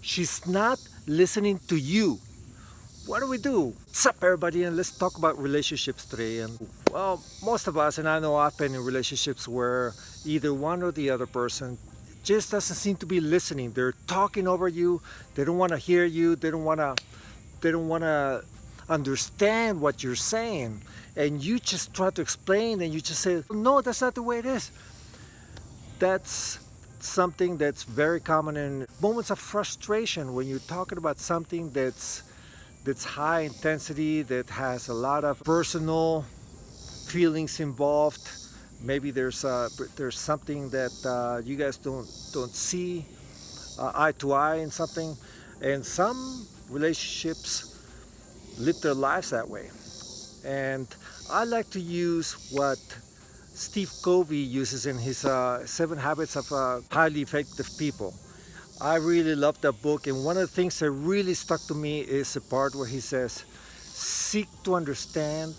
She's not listening to you. What do we do? What's up, everybody? And let's talk about relationships today. And well, most of us, and I know I've been in relationships where either one or the other person just doesn't seem to be listening. They're talking over you. They don't want to hear you. They don't want to understand what you're saying. And you just try to explain, and you just say, "No, that's not the way it is." That's something that's very common in moments of frustration when you're talking about something that's high intensity, that has a lot of personal feelings involved. Maybe there's something that you guys don't see eye to eye in something, and some relationships live their lives that way. And I like to use what Steve Covey uses in his 7 Habits of Highly Effective People. I really love that book, and one of the things that really stuck to me is the part where he says, seek to understand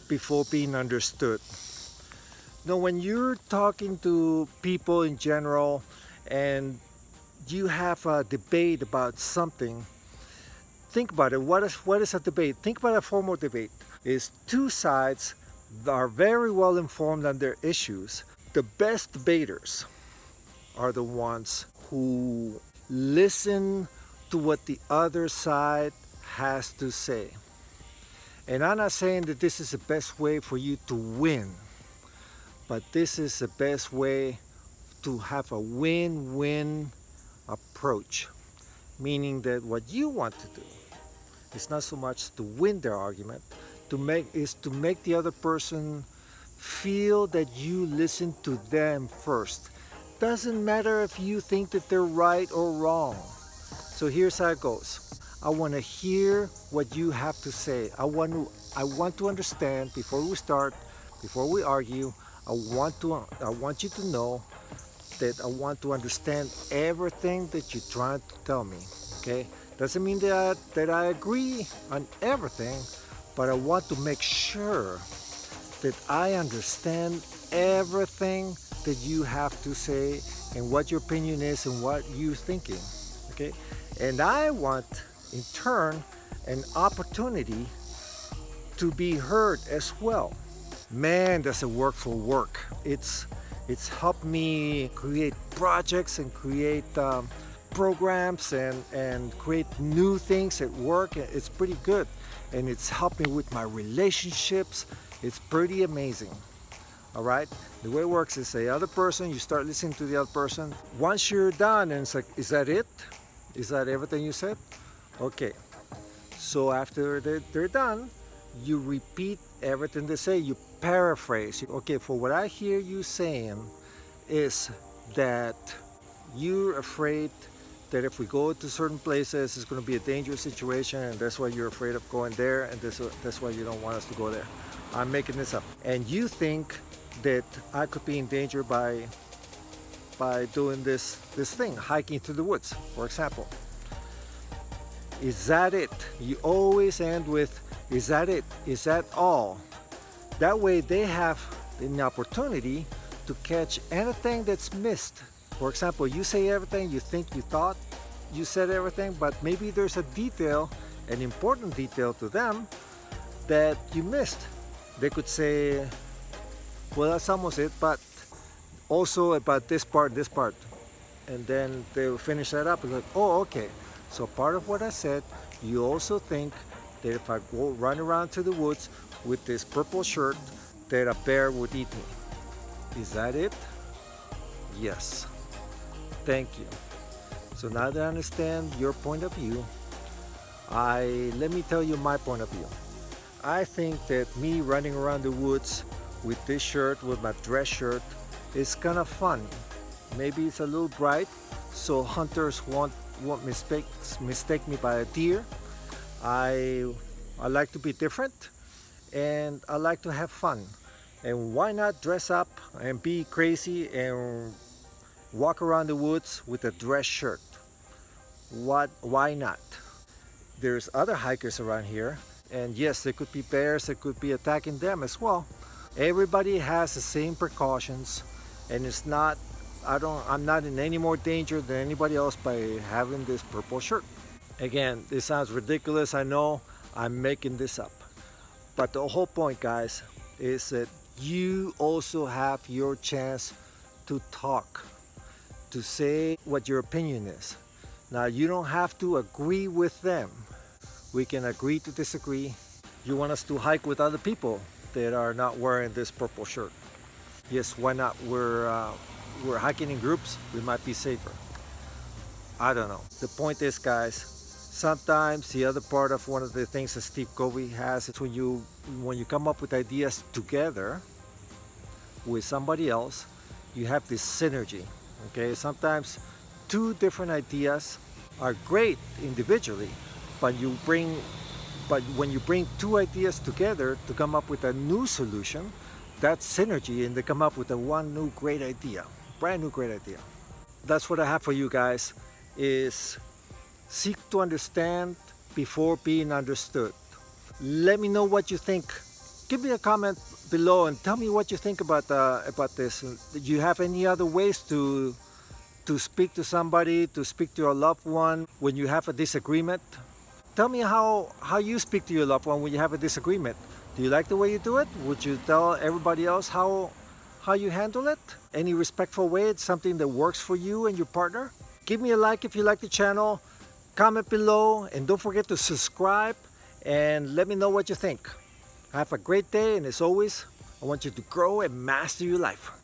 before being understood. Now, when you're talking to people in general and you have a debate about something, think about it. What is a debate? Think about a formal debate. It's two sides that are very well informed on their issues. The best debaters are the ones who listen to what the other side has to say. And I'm not saying that this is the best way for you to win, but this is the best way to have a win-win approach. Meaning that what you want to do is not so much to win their argument, to make the other person feel that you listen to them first. Doesn't matter if you think that they're right or wrong. So here's how it goes. I want to hear what you have to say. I want to understand before we start, before we argue. I want you to know that I want to understand everything that you're trying to tell me. Okay? Doesn't mean that I agree on everything, but I want to make sure that I understand everything that you have to say and what your opinion is and what you're thinking. Okay? And I want, in turn, an opportunity to be heard as well. Man, does it work for work. It's helped me create projects and create programs and create new things at work. It's pretty good. And it's helped me with my relationships. It's pretty amazing. All right? The way it works is the other person, you start listening to the other person. Once you're done, and it's like, is that it? Is that everything you said? Okay. So after they're done, you repeat everything they say. You paraphrase. Okay, for what I hear you saying is that you're afraid that if we go to certain places, it's going to be a dangerous situation, and that's why you're afraid of going there, and that's why you don't want us to go there. I'm making this up. And you think that I could be in danger by doing this thing, hiking through the woods, for example. Is that it? You always end with, is that it? Is that all? That way they have an opportunity to catch anything that's missed. For example, you say everything you think you thought you said everything, but maybe there's a detail, an important detail to them that you missed. They could say, well, that's almost it, but also about this part, and then they'll finish that up and like, oh, okay. So part of what I said, you also think that if I go run around to the woods with this purple shirt, that a bear would eat me. Is that it? Yes. Thank you. So now that I understand your point of view, let me tell you my point of view. I think that me running around the woods with this shirt, with my dress shirt, is kind of fun. Maybe it's a little bright, so hunters won't mistake me by a deer. I like to be different, and I like to have fun. And why not dress up and be crazy and walk around the woods with a dress shirt? Why not? There's other hikers around here, and yes, there could be bears that could be attacking them as well. Everybody has the same precautions, and it's not I'm not in any more danger than anybody else by having this purple shirt. Again, this sounds ridiculous, I know. I'm making this up. But the whole point, guys, is that you also have your chance to talk, to say what your opinion is. Now, you don't have to agree with them. We can agree to disagree. You want us to hike with other people that are not wearing this purple shirt. Yes, why not? We're hiking in groups, we might be safer. I don't know. The point is, guys, sometimes the other part of one of the things that Steve Covey has is when you come up with ideas together with somebody else, you have this synergy. Okay, sometimes two different ideas are great individually, but when you bring two ideas together to come up with a new solution, that's synergy, and they come up with one new great idea, brand new great idea. That's what I have for you guys, is seek to understand before being understood. Let me know what you think. Give me a comment below and tell me what you think about this. Do you have any other ways to speak to somebody, to speak to your loved one when you have a disagreement? Tell me how you speak to your loved one when you have a disagreement. Do you like the way you do it? Would you tell everybody else how you handle it? Any respectful way? It's something that works for you and your partner? Give me a like if you like the channel. Comment below, and don't forget to subscribe and let me know what you think. Have a great day, and as always, I want you to grow and master your life.